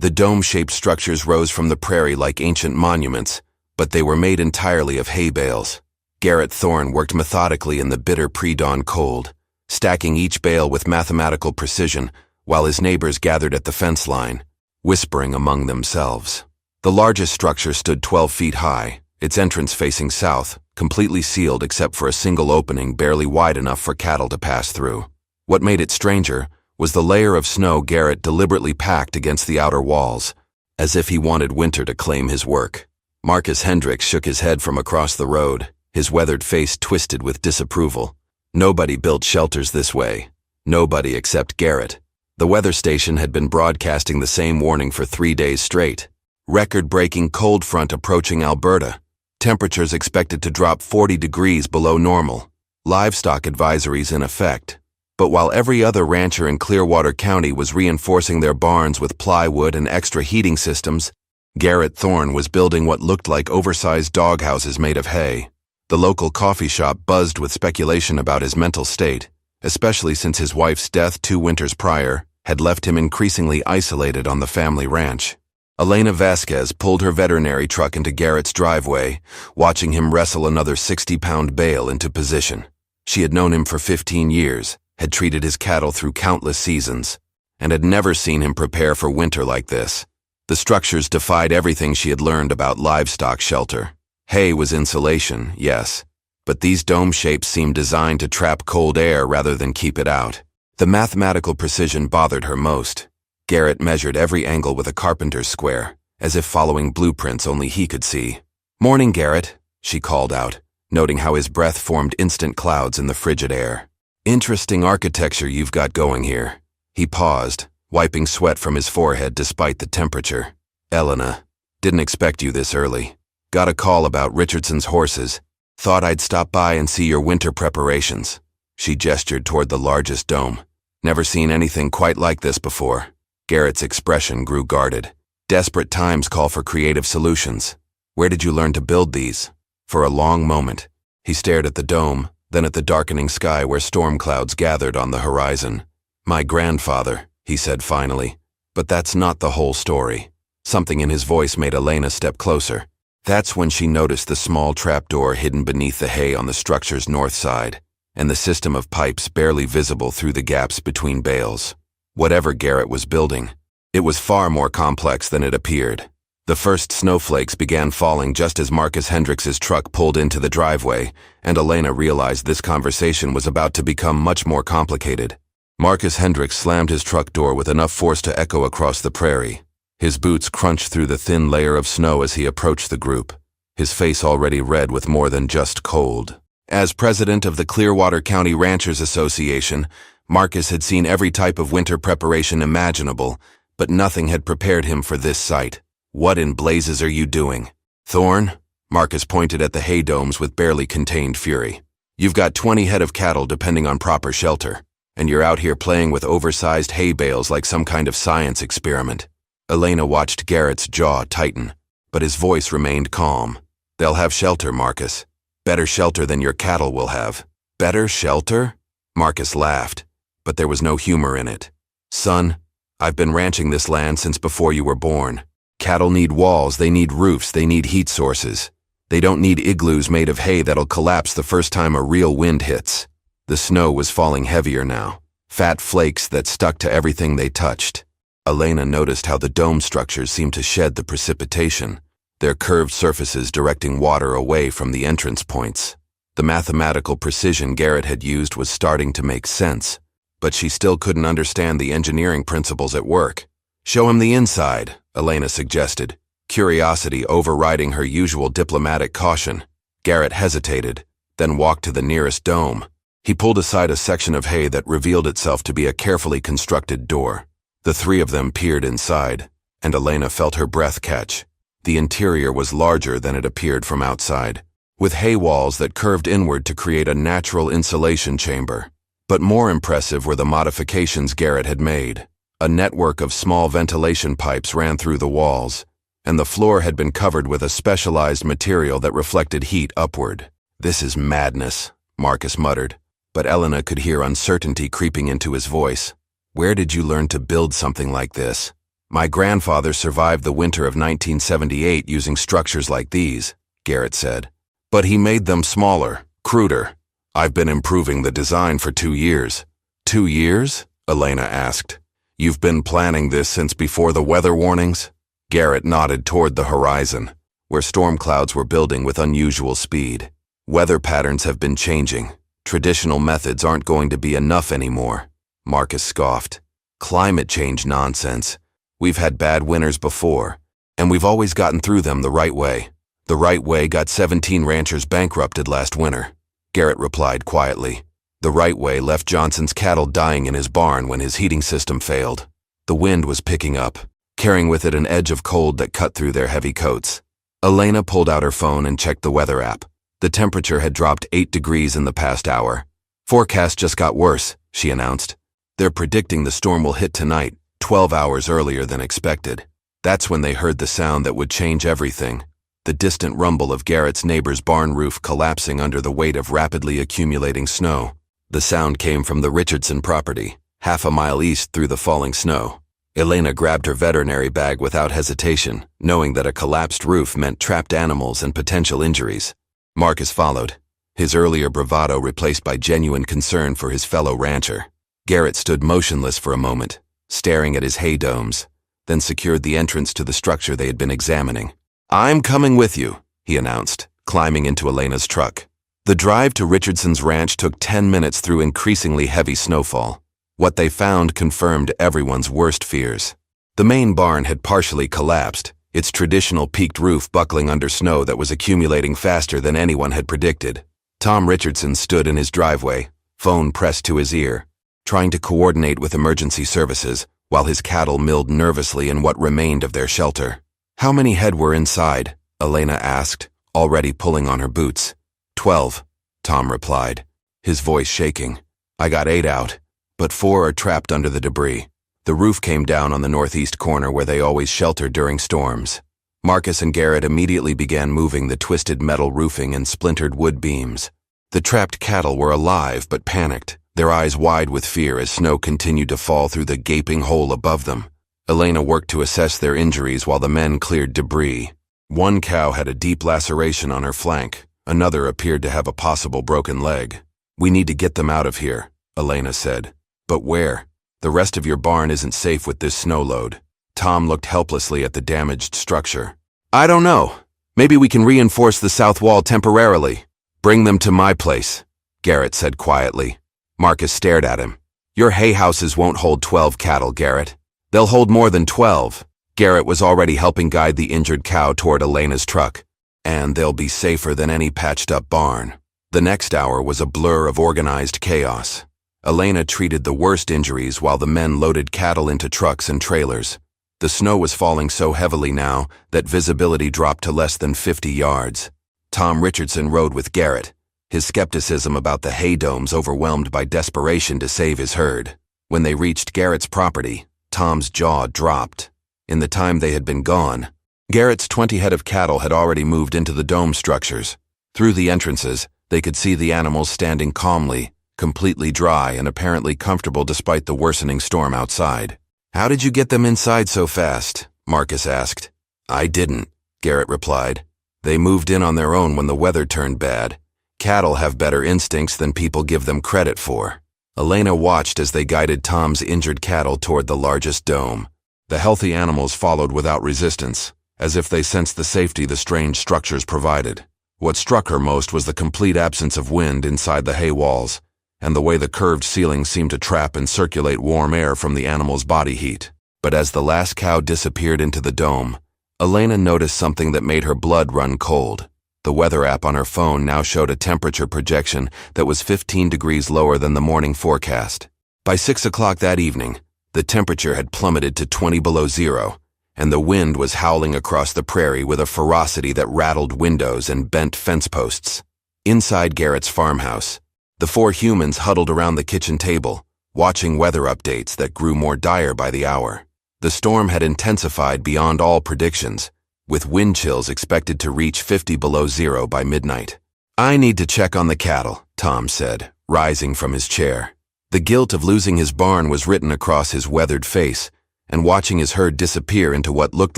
The dome-shaped structures rose from the prairie like ancient monuments, but they were made entirely of hay bales. Garrett Thorne worked methodically in the bitter pre-dawn cold, stacking each bale with mathematical precision, while his neighbors gathered at the fence line, whispering among themselves. The largest structure stood 12 feet high, its entrance facing south, completely sealed except for a single opening barely wide enough for cattle to pass through. What made it stranger was the layer of snow Garrett deliberately packed against the outer walls, as if he wanted winter to claim his work. Marcus Hendricks shook his head from across the road, his weathered face twisted with disapproval. Nobody built shelters this way. Nobody except Garrett. The weather station had been broadcasting the same warning for 3 days straight. Record-breaking cold front approaching Alberta. Temperatures expected to drop 40 degrees below normal. Livestock advisories in effect. But while every other rancher in Clearwater County was reinforcing their barns with plywood and extra heating systems, Garrett Thorne was building what looked like oversized doghouses made of hay. The local coffee shop buzzed with speculation about his mental state, especially since his wife's death 2 winters prior had left him increasingly isolated on the family ranch. Elena Vasquez pulled her veterinary truck into Garrett's driveway, watching him wrestle another 60-pound bale into position. She had known him for 15 years, had treated his cattle through countless seasons, and had never seen him prepare for winter like this. The structures defied everything she had learned about livestock shelter. Hay was insulation, yes, but these dome shapes seemed designed to trap cold air rather than keep it out. The mathematical precision bothered her most. Garrett measured every angle with a carpenter's square, as if following blueprints only he could see. "Morning, Garrett," she called out, noting how his breath formed instant clouds in the frigid air. "Interesting architecture you've got going here." He paused, wiping sweat from his forehead despite the temperature. "Elena, didn't expect you this early. Got a call about Richardson's horses. Thought I'd stop by and see your winter preparations." She gestured toward the largest dome. "Never seen anything quite like this before." Garrett's expression grew guarded. "Desperate times call for creative solutions. Where did you learn to build these?" For a long moment, he stared at the dome, then at the darkening sky where storm clouds gathered on the horizon. "My grandfather," he said finally. But that's not the whole story. Something in his voice made Elena step closer. That's when she noticed the small trapdoor hidden beneath the hay on the structure's north side, and the system of pipes barely visible through the gaps between bales. Whatever Garrett was building, it was far more complex than it appeared. The first snowflakes began falling just as Marcus Hendricks's truck pulled into the driveway, and Elena realized this conversation was about to become much more complicated. Marcus Hendricks slammed his truck door with enough force to echo across the prairie. His boots crunched through the thin layer of snow as he approached the group, his face already red with more than just cold. As president of the Clearwater County Ranchers Association, Marcus had seen every type of winter preparation imaginable, but nothing had prepared him for this sight. "What in blazes are you doing?" "Thorne?" Marcus pointed at the hay domes with barely contained fury. "You've got 20 head of cattle depending on proper shelter, and you're out here playing with oversized hay bales like some kind of science experiment." Elena watched Garrett's jaw tighten, but his voice remained calm. "They'll have shelter, Marcus. Better shelter than your cattle will have." "Better shelter?" Marcus laughed, but there was no humor in it. "Son, I've been ranching this land since before you were born. Cattle need walls, they need roofs, they need heat sources. They don't need igloos made of hay that'll collapse the first time a real wind hits." The snow was falling heavier now, fat flakes that stuck to everything they touched. Elena noticed how the dome structures seemed to shed the precipitation, their curved surfaces directing water away from the entrance points. The mathematical precision Garrett had used was starting to make sense, but she still couldn't understand the engineering principles at work. "Show him the inside," Elena suggested, curiosity overriding her usual diplomatic caution. Garrett hesitated, then walked to the nearest dome. He pulled aside a section of hay that revealed itself to be a carefully constructed door. The 3 of them peered inside, and Elena felt her breath catch. The interior was larger than it appeared from outside, with hay walls that curved inward to create a natural insulation chamber. But more impressive were the modifications Garrett had made. A network of small ventilation pipes ran through the walls, and the floor had been covered with a specialized material that reflected heat upward. "This is madness," Marcus muttered, but Elena could hear uncertainty creeping into his voice. "Where did you learn to build something like this?" My grandfather survived the winter of 1978 using structures like these, Garrett said. But he made them smaller, cruder. I've been improving the design for 2 years. 2 years? Elena asked. You've been planning this since before the weather warnings? Garrett nodded toward the horizon, where storm clouds were building with unusual speed. Weather patterns have been changing. Traditional methods aren't going to be enough anymore. Marcus scoffed. Climate change nonsense. We've had bad winters before, and we've always gotten through them the right way. The right way got 17 ranchers bankrupted last winter, Garrett replied quietly. The right way left Johnson's cattle dying in his barn when his heating system failed. The wind was picking up, carrying with it an edge of cold that cut through their heavy coats. Elena pulled out her phone and checked the weather app. The temperature had dropped 8 degrees in the past hour. Forecast just got worse, she announced. They're predicting the storm will hit tonight, 12 hours earlier than expected. That's when they heard the sound that would change everything. The distant rumble of Garrett's neighbor's barn roof collapsing under the weight of rapidly accumulating snow. The sound came from the Richardson property, half a mile east through the falling snow. Elena grabbed her veterinary bag without hesitation, knowing that a collapsed roof meant trapped animals and potential injuries. Marcus followed, his earlier bravado replaced by genuine concern for his fellow rancher. Garrett stood motionless for a moment, staring at his hay domes, then secured the entrance to the structure they had been examining. I'm coming with you, he announced, climbing into Elena's truck. The drive to Richardson's ranch took 10 minutes through increasingly heavy snowfall. What they found confirmed everyone's worst fears. The main barn had partially collapsed, its traditional peaked roof buckling under snow that was accumulating faster than anyone had predicted. Tom Richardson stood in his driveway, phone pressed to his ear, trying to coordinate with emergency services, while his cattle milled nervously in what remained of their shelter. How many head were inside? Elena asked, already pulling on her boots. 12, Tom replied, his voice shaking. I got 8 out, but 4 are trapped under the debris. The roof came down on the northeast corner where they always sheltered during storms. Marcus and Garrett immediately began moving the twisted metal roofing and splintered wood beams. The trapped cattle were alive but panicked, their eyes wide with fear as snow continued to fall through the gaping hole above them. Elena worked to assess their injuries while the men cleared debris. One cow had a deep laceration on her flank. Another appeared to have a possible broken leg. We need to get them out of here, Elena said. But where? The rest of your barn isn't safe with this snow load. Tom looked helplessly at the damaged structure. I don't know. Maybe we can reinforce the south wall temporarily. Bring them to my place, Garrett said quietly. Marcus stared at him. Your hay houses won't hold 12 cattle, Garrett. They'll hold more than 12. Garrett was already helping guide the injured cow toward Elena's truck. And they'll be safer than any patched-up barn. The next hour was a blur of organized chaos. Elena treated the worst injuries while the men loaded cattle into trucks and trailers. The snow was falling so heavily now that visibility dropped to less than 50 yards. Tom Richardson rode with Garrett, his skepticism about the hay domes overwhelmed by desperation to save his herd. When they reached Garrett's property, Tom's jaw dropped. In the time they had been gone, Garrett's 20 head of cattle had already moved into the dome structures. Through the entrances, they could see the animals standing calmly, completely dry and apparently comfortable despite the worsening storm outside. How did you get them inside so fast? Marcus asked. I didn't, Garrett replied. They moved in on their own when the weather turned bad. Cattle have better instincts than people give them credit for. Elena watched as they guided Tom's injured cattle toward the largest dome. The healthy animals followed without resistance, as if they sensed the safety the strange structures provided. What struck her most was the complete absence of wind inside the hay walls, and the way the curved ceiling seemed to trap and circulate warm air from the animal's body heat. But as the last cow disappeared into the dome, Elena noticed something that made her blood run cold. The weather app on her phone now showed a temperature projection that was 15 degrees lower than the morning forecast. By 6 o'clock that evening, the temperature had plummeted to 20 below zero, and the wind was howling across the prairie with a ferocity that rattled windows and bent fence posts. Inside Garrett's farmhouse, the 4 humans huddled around the kitchen table, watching weather updates that grew more dire by the hour. The storm had intensified beyond all predictions, with wind chills expected to reach 50 below zero by midnight. I need to check on the cattle, Tom said, rising from his chair. The guilt of losing his barn was written across his weathered face, and watching his herd disappear into what looked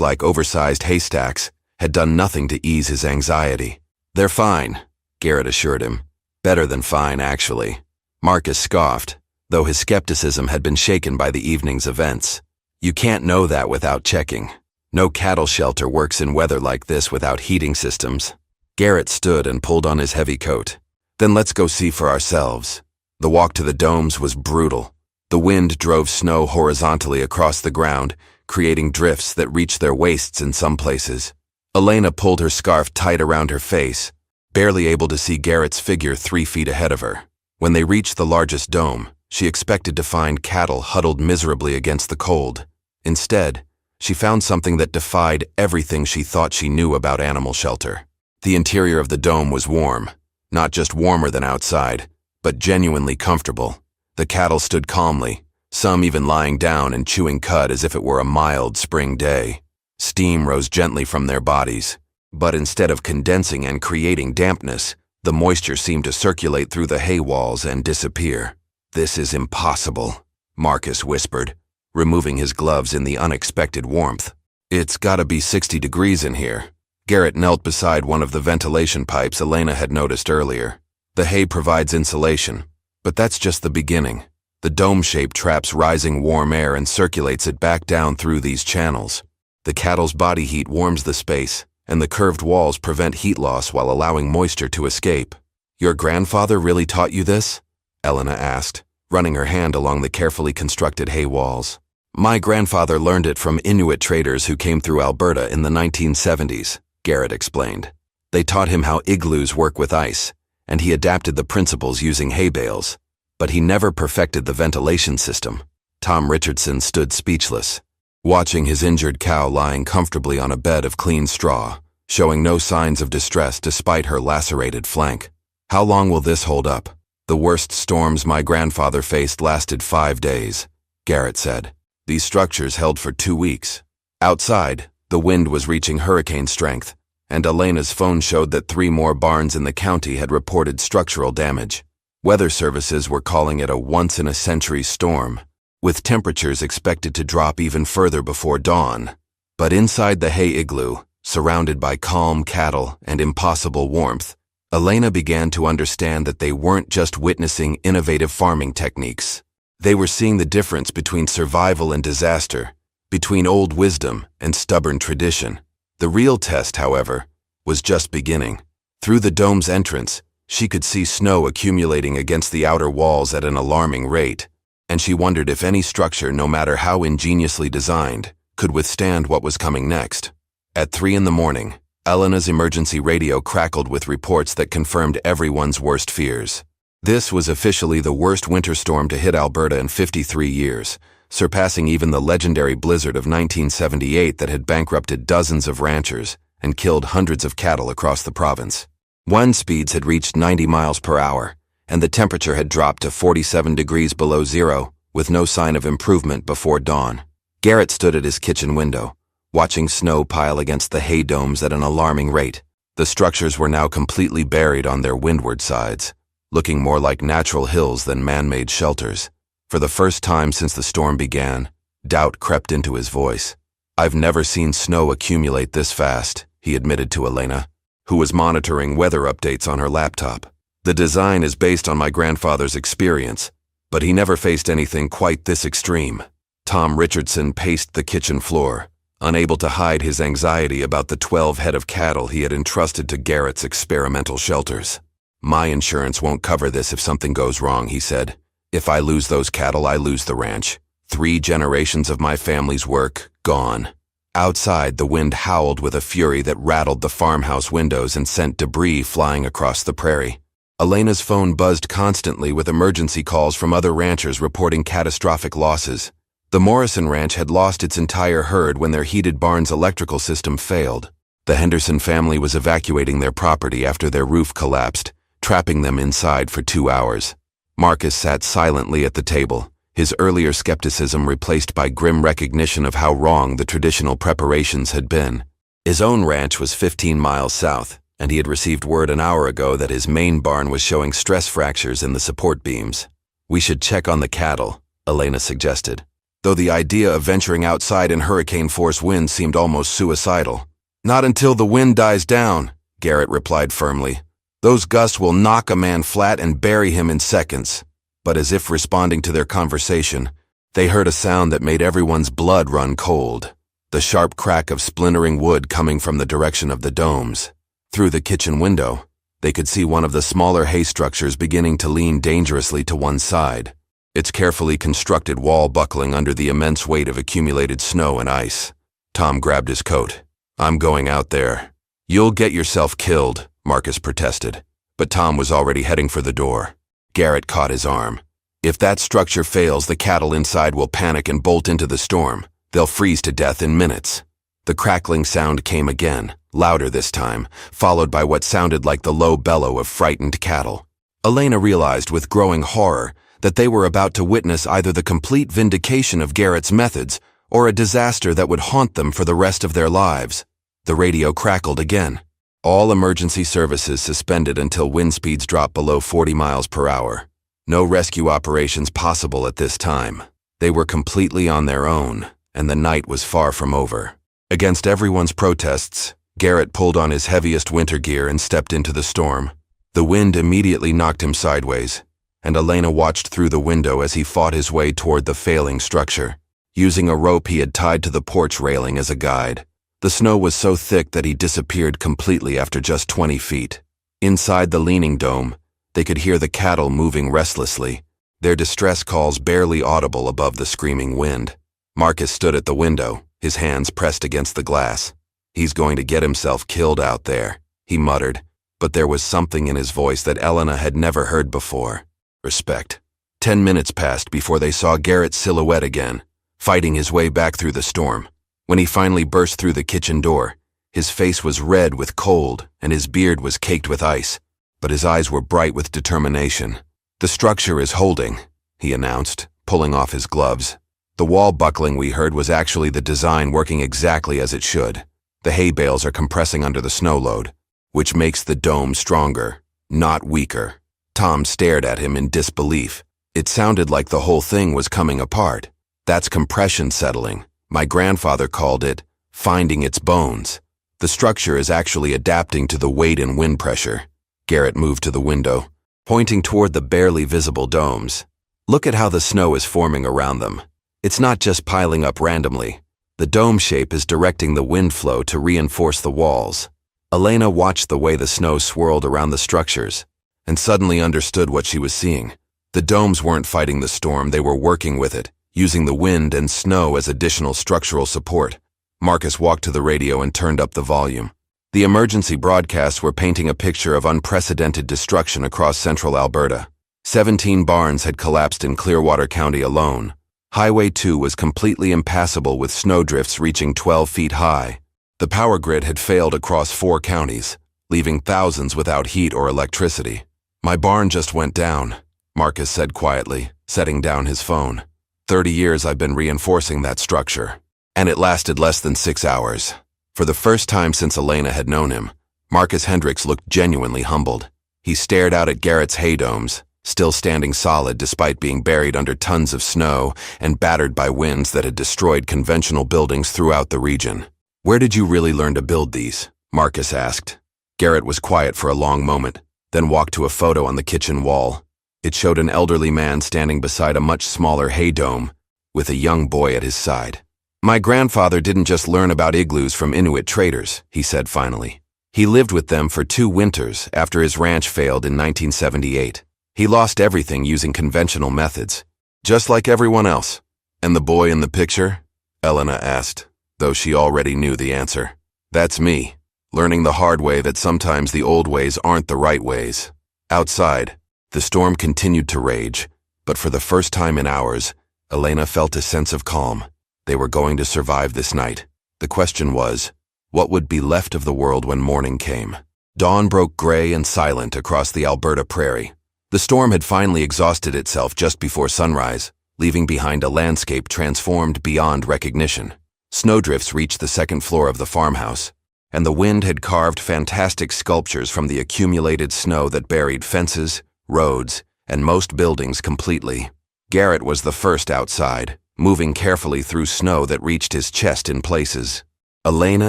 like oversized haystacks had done nothing to ease his anxiety. "They're fine," Garrett assured him. "Better than fine, actually." Marcus scoffed, though his skepticism had been shaken by the evening's events. "You can't know that without checking. No cattle shelter works in weather like this without heating systems." Garrett stood and pulled on his heavy coat. "Then let's go see for ourselves." The walk to the domes was brutal. The wind drove snow horizontally across the ground, creating drifts that reached their waists in some places. Elena pulled her scarf tight around her face, barely able to see Garrett's figure 3 feet ahead of her. When they reached the largest dome, she expected to find cattle huddled miserably against the cold. Instead, she found something that defied everything she thought she knew about animal shelter. The interior of the dome was warm, not just warmer than outside, but genuinely comfortable. The cattle stood calmly, some even lying down and chewing cud as if it were a mild spring day. Steam rose gently from their bodies, but instead of condensing and creating dampness, the moisture seemed to circulate through the hay walls and disappear. "This is impossible," Marcus whispered, removing his gloves in the unexpected warmth. "It's gotta be 60 degrees in here." Garrett knelt beside one of the ventilation pipes Elena had noticed earlier. The hay provides insulation, but that's just the beginning. The dome shape traps rising warm air and circulates it back down through these channels. The cattle's body heat warms the space, and the curved walls prevent heat loss while allowing moisture to escape. "Your grandfather really taught you this?" Elena asked, running her hand along the carefully constructed hay walls. "My grandfather learned it from Inuit traders who came through Alberta in the 1970s, Garrett explained. "They taught him how igloos work with ice, and he adapted the principles using hay bales. But he never perfected the ventilation system." Tom Richardson stood speechless, watching his injured cow lying comfortably on a bed of clean straw, showing no signs of distress despite her lacerated flank. "How long will this hold up?" "The worst storms my grandfather faced lasted 5 days, Garrett said. "These structures held for 2 weeks. Outside, the wind was reaching hurricane strength, and Elena's phone showed that 3 more barns in the county had reported structural damage. Weather services were calling it a once-in-a-century storm, with temperatures expected to drop even further before dawn. But inside the hay igloo, surrounded by calm cattle and impossible warmth, Elena began to understand that they weren't just witnessing innovative farming techniques. They were seeing the difference between survival and disaster, between old wisdom and stubborn tradition. The real test, however, was just beginning. Through the dome's entrance, she could see snow accumulating against the outer walls at an alarming rate, and she wondered if any structure, no matter how ingeniously designed, could withstand what was coming next. At 3 in the morning, Elena's emergency radio crackled with reports that confirmed everyone's worst fears. This was officially the worst winter storm to hit Alberta in 53 years, surpassing even the legendary blizzard of 1978 that had bankrupted dozens of ranchers and killed hundreds of cattle across the province. Wind speeds had reached 90 miles per hour, and the temperature had dropped to 47 degrees below zero, with no sign of improvement before dawn. Garrett stood at his kitchen window, watching snow pile against the hay domes at an alarming rate. The structures were now completely buried on their windward sides, looking more like natural hills than man-made shelters. For the first time since the storm began, doubt crept into his voice. "I've never seen snow accumulate this fast," he admitted to Elena, who was monitoring weather updates on her laptop. "The design is based on my grandfather's experience, but he never faced anything quite this extreme." Tom Richardson paced the kitchen floor, unable to hide his anxiety about the 12 head of cattle he had entrusted to Garrett's experimental shelters. "My insurance won't cover this if something goes wrong," he said. "If I lose those cattle, I lose the ranch. 3 generations of my family's work, gone." Outside, the wind howled with a fury that rattled the farmhouse windows and sent debris flying across the prairie. Elena's phone buzzed constantly with emergency calls from other ranchers reporting catastrophic losses. The Morrison Ranch had lost its entire herd when their heated barn's electrical system failed. The Henderson family was evacuating their property after their roof collapsed, trapping them inside for 2 hours. Marcus sat silently at the table, his earlier skepticism replaced by grim recognition of how wrong the traditional preparations had been. His own ranch was 15 miles south, and he had received word an hour ago that his main barn was showing stress fractures in the support beams. "We should check on the cattle," Elena suggested. though the idea of venturing outside in hurricane-force winds seemed almost suicidal. "Not until the wind dies down," Garrett replied firmly. "Those gusts will knock a man flat and bury him in seconds." But as if responding to their conversation, they heard a sound that made everyone's blood run cold. The sharp crack of splintering wood coming from the direction of the domes. Through the kitchen window, they could see one of the smaller hay structures beginning to lean dangerously to one side, its carefully constructed wall buckling under the immense weight of accumulated snow and ice. Tom grabbed his coat. "I'm going out there." "You'll get yourself killed," Marcus protested, but Tom was already heading for the door. Garrett caught his arm. "If that structure fails, the cattle inside will panic and bolt into the storm. They'll freeze to death in minutes." The crackling sound came again, louder this time, followed by what sounded like the low bellow of frightened cattle. Elena realized with growing horror that they were about to witness either the complete vindication of Garrett's methods or a disaster that would haunt them for the rest of their lives. The radio crackled again. "All emergency services suspended until wind speeds drop below 40 miles per hour. No rescue operations possible at this time." They were completely on their own, and the night was far from over. Against everyone's protests, Garrett pulled on his heaviest winter gear and stepped into the storm. The wind immediately knocked him sideways, and Elena watched through the window as he fought his way toward the failing structure, using a rope he had tied to the porch railing as a guide. The snow was so thick that he disappeared completely after just 20 feet. Inside the leaning dome, they could hear the cattle moving restlessly, their distress calls barely audible above the screaming wind. Marcus stood at the window, his hands pressed against the glass. "He's going to get himself killed out there," he muttered, but there was something in his voice that Elena had never heard before. Respect. 10 minutes passed before they saw Garrett's silhouette again, fighting his way back through the storm. When he finally burst through the kitchen door, his face was red with cold and his beard was caked with ice, but his eyes were bright with determination. "The structure is holding," he announced, pulling off his gloves. "The wall buckling we heard was actually the design working exactly as it should. The hay bales are compressing under the snow load, which makes the dome stronger, not weaker." Tom stared at him in disbelief. It sounded like the whole thing was coming apart. "That's compression settling. My grandfather called it finding its bones. The structure is actually adapting to the weight and wind pressure." Garrett moved to the window, pointing toward the barely visible domes. "Look at how the snow is forming around them. It's not just piling up randomly. The dome shape is directing the wind flow to reinforce the walls." Elena watched the way the snow swirled around the structures, and suddenly understood what she was seeing. The domes weren't fighting the storm, they were working with it, using the wind and snow as additional structural support. Marcus walked to the radio and turned up the volume. The emergency broadcasts were painting a picture of unprecedented destruction across central Alberta. 17 barns had collapsed in Clearwater County alone. Highway 2 was completely impassable with snowdrifts reaching 12 feet high. The power grid had failed across 4 counties, leaving thousands without heat or electricity. "My barn just went down," Marcus said quietly, setting down his phone. 30 years I've been reinforcing that structure, and it lasted less than 6 hours. For the first time since Elena had known him, Marcus Hendricks looked genuinely humbled. He stared out at Garrett's hay domes, still standing solid despite being buried under tons of snow and battered by winds that had destroyed conventional buildings throughout the region. "Where did you really learn to build these?" Marcus asked. Garrett was quiet for a long moment, then walked to a photo on the kitchen wall. It showed an elderly man standing beside a much smaller hay dome, with a young boy at his side. "My grandfather didn't just learn about igloos from Inuit traders," he said finally. "He lived with them for 2 winters after his ranch failed in 1978. He lost everything using conventional methods, just like everyone else." "And the boy in the picture?" Elena asked, though she already knew the answer. "That's me, learning the hard way that sometimes the old ways aren't the right ways." Outside, the storm continued to rage, but for the first time in hours, Elena felt a sense of calm. They were going to survive this night. The question was, what would be left of the world when morning came? Dawn broke gray and silent across the Alberta prairie. The storm had finally exhausted itself just before sunrise, leaving behind a landscape transformed beyond recognition. Snowdrifts reached the 2nd floor of the farmhouse, and the wind had carved fantastic sculptures from the accumulated snow that buried fences, roads, and most buildings completely. Garrett was the first outside, moving carefully through snow that reached his chest in places. Elena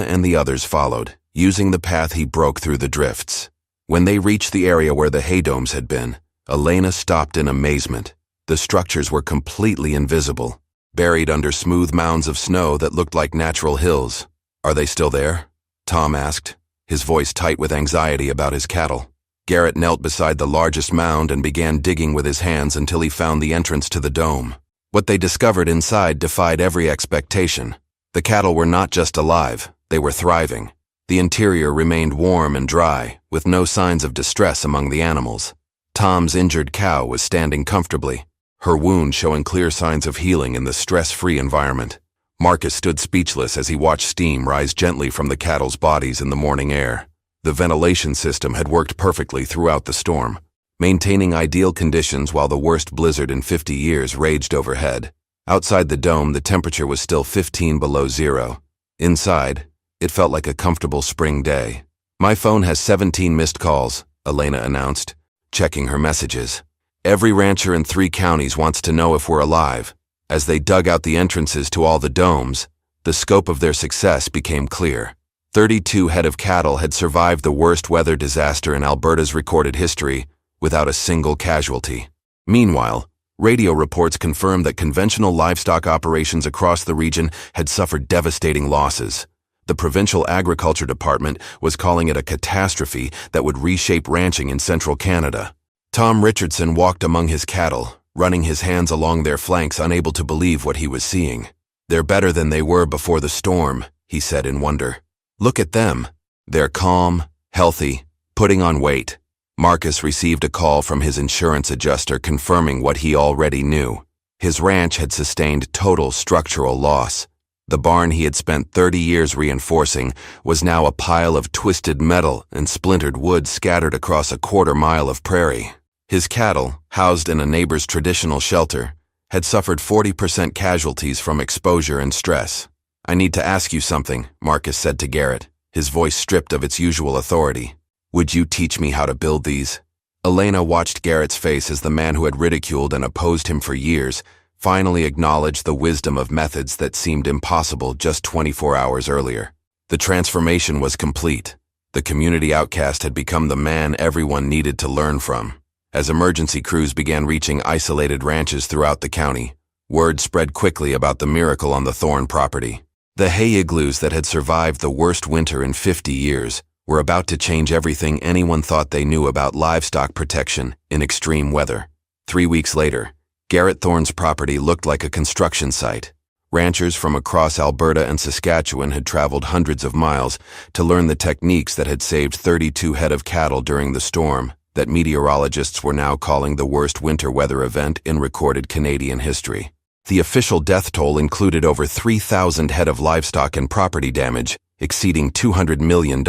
and the others followed, using the path he broke through the drifts. When they reached the area where the hay domes had been, Elena stopped in amazement. The structures were completely invisible, buried under smooth mounds of snow that looked like natural hills. "Are they still there?" Tom asked, his voice tight with anxiety about his cattle. Garrett knelt beside the largest mound and began digging with his hands until he found the entrance to the dome. What they discovered inside defied every expectation. The cattle were not just alive, they were thriving. The interior remained warm and dry, with no signs of distress among the animals. Tom's injured cow was standing comfortably, her wound showing clear signs of healing in the stress-free environment. Marcus stood speechless as he watched steam rise gently from the cattle's bodies in the morning air. The ventilation system had worked perfectly throughout the storm, maintaining ideal conditions while the worst blizzard in 50 years raged overhead. Outside the dome, the temperature was still 15 below zero. Inside, it felt like a comfortable spring day. "My phone has 17 missed calls," Elena announced, checking her messages. "Every rancher in 3 counties wants to know if we're alive." As they dug out the entrances to all the domes, the scope of their success became clear. 32 head of cattle had survived the worst weather disaster in Alberta's recorded history without a single casualty. Meanwhile, radio reports confirmed that conventional livestock operations across the region had suffered devastating losses. The provincial agriculture department was calling it a catastrophe that would reshape ranching in central Canada. Tom Richardson walked among his cattle, running his hands along their flanks, unable to believe what he was seeing. "They're better than they were before the storm," he said in wonder. "Look at them. They're calm, healthy, putting on weight." Marcus received a call from his insurance adjuster confirming what he already knew. His ranch had sustained total structural loss. The barn he had spent 30 years reinforcing was now a pile of twisted metal and splintered wood scattered across a quarter-mile of prairie. His cattle, housed in a neighbor's traditional shelter, had suffered 40% casualties from exposure and stress. "I need to ask you something," Marcus said to Garrett, his voice stripped of its usual authority. "Would you teach me how to build these?" Elena watched Garrett's face as the man who had ridiculed and opposed him for years finally acknowledged the wisdom of methods that seemed impossible just 24 hours earlier. The transformation was complete. The community outcast had become the man everyone needed to learn from. As emergency crews began reaching isolated ranches throughout the county, word spread quickly about the miracle on the Thorne property. The hay igloos that had survived the worst winter in 50 years were about to change everything anyone thought they knew about livestock protection in extreme weather. 3 weeks later, Garrett Thorne's property looked like a construction site. Ranchers from across Alberta and Saskatchewan had traveled hundreds of miles to learn the techniques that had saved 32 head of cattle during the storm that meteorologists were now calling the worst winter weather event in recorded Canadian history. The official death toll included over 3,000 head of livestock and property damage, exceeding $200 million.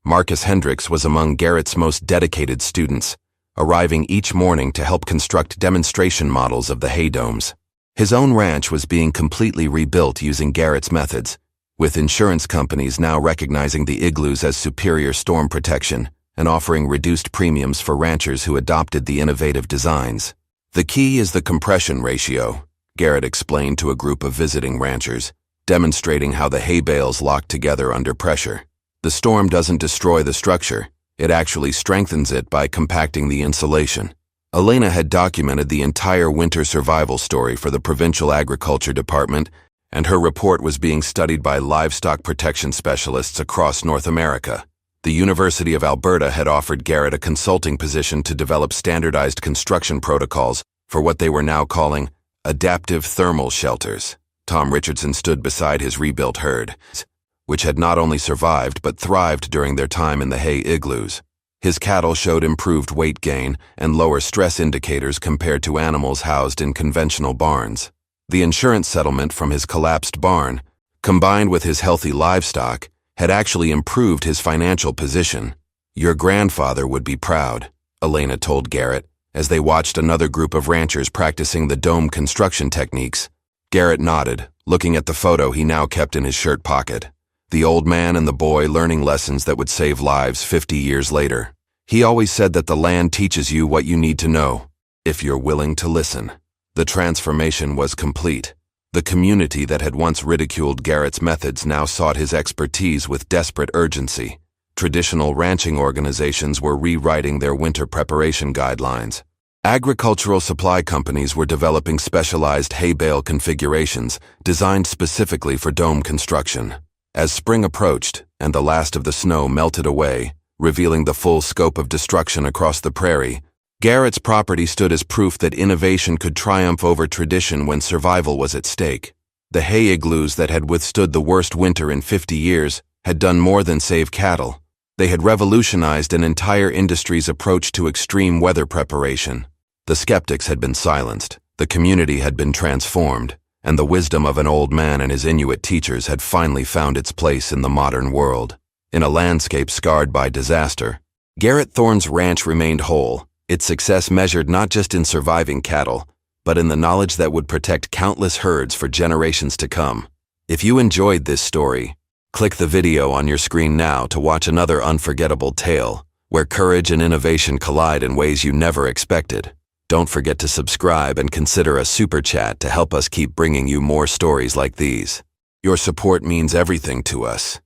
Marcus Hendricks was among Garrett's most dedicated students, arriving each morning to help construct demonstration models of the hay domes. His own ranch was being completely rebuilt using Garrett's methods, with insurance companies now recognizing the igloos as superior storm protection and offering reduced premiums for ranchers who adopted the innovative designs. "The key is the compression ratio," Garrett explained to a group of visiting ranchers, demonstrating how the hay bales lock together under pressure. "The storm doesn't destroy the structure, it actually strengthens it by compacting the insulation." Elena had documented the entire winter survival story for the provincial agriculture department, and her report was being studied by livestock protection specialists across North America. The University of Alberta had offered Garrett a consulting position to develop standardized construction protocols for what they were now calling adaptive thermal shelters. Tom Richardson stood beside his rebuilt herd, which had not only survived but thrived during their time in the hay igloos. His cattle showed improved weight gain and lower stress indicators compared to animals housed in conventional barns. The insurance settlement from his collapsed barn, combined with his healthy livestock, had actually improved his financial position. "Your grandfather would be proud," Elena told Garrett, as they watched another group of ranchers practicing the dome construction techniques. Garrett nodded, looking at the photo he now kept in his shirt pocket. The old man and the boy learning lessons that would save lives 50 years later. "He always said that the land teaches you what you need to know, if you're willing to listen." The transformation was complete. The community that had once ridiculed Garrett's methods now sought his expertise with desperate urgency. Traditional ranching organizations were rewriting their winter preparation guidelines. Agricultural supply companies were developing specialized hay bale configurations designed specifically for dome construction. As spring approached and the last of the snow melted away, revealing the full scope of destruction across the prairie, Garrett's property stood as proof that innovation could triumph over tradition when survival was at stake. The hay igloos that had withstood the worst winter in 50 years had done more than save cattle. They had revolutionized an entire industry's approach to extreme weather preparation. The skeptics had been silenced, the community had been transformed, and the wisdom of an old man and his Inuit teachers had finally found its place in the modern world. In a landscape scarred by disaster, Garrett Thorne's ranch remained whole, its success measured not just in surviving cattle, but in the knowledge that would protect countless herds for generations to come. If you enjoyed this story, click the video on your screen now to watch another unforgettable tale, where courage and innovation collide in ways you never expected. Don't forget to subscribe and consider a super chat to help us keep bringing you more stories like these. Your support means everything to us.